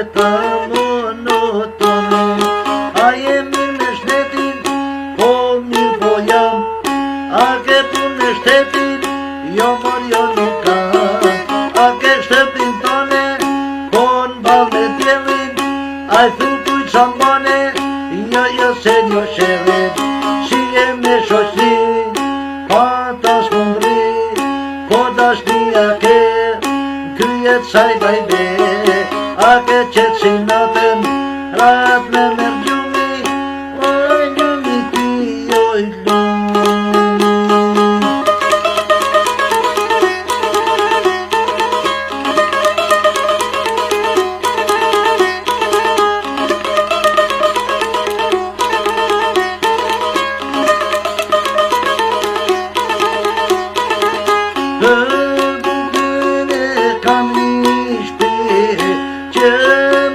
jetë monotone. A je mirë me shtetin, po mirë po jam. A ke punë me shtetin, jo mor jo nuk kam. A ke shtëpin tone, po në bal me tjelin. A i thu kuj qambone, jo se njo shërit. Si e me shoqni, pa ta s'mundri. Po dashnia ke, kryet saj bajbe. A ke qetë si natën, rat me mërë gjumi. Oj gjumi ti, oj lumë. Bukën e kam një shpi, që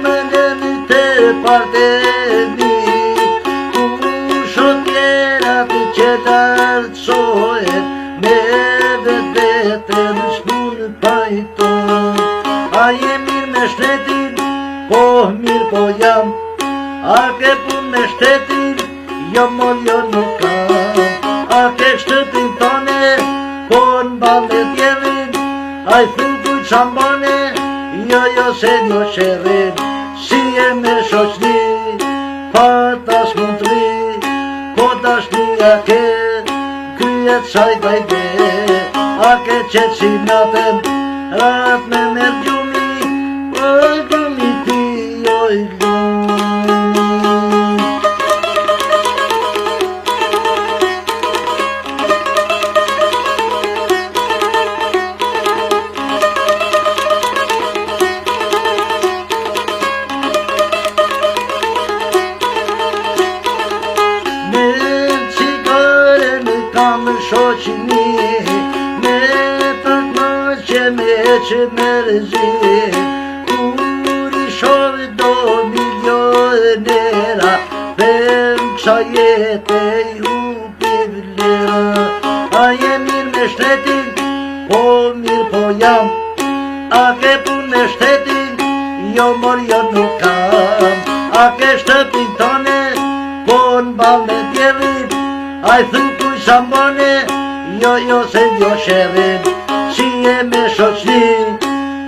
më nëmi të partemi. Kusho tjerat që dartsohet, me vetën s'mun pajton. A je mirë me shtetin, po mirë po jam. A ke pun me shtetin, jo mor jo nuk kam. A ke shtëpin tone, po në bal me tjelin. A i thu kuj qambone, jo se njo shërin. Si e me shoqni, pa ta s'mundri. Po dashnia ke, kryet saj bajbe. A ke qetë si natën, rat me mërë gjumi. Oj gjumi ti, oj lumë. Kam shoqni, me pak ma që me që mërzi. Kur i shove do milionera, them kësa jetë e ju pivlera. A je mirë me shtetin, po mirë po jam. A ke pun me shtetin, jo mor jo nuk kam. A ke shtëpin tone, po në bal me tjelin. A i thu kuj qambone, jo se njo shërin. Si e me shoqni,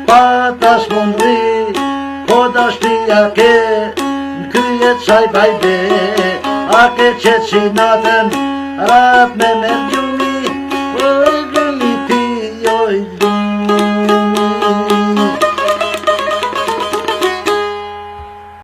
pa ta s'mundri. Po dashnia ke, në kryet saj bajbe. A ke qetë si natën, rat me mërë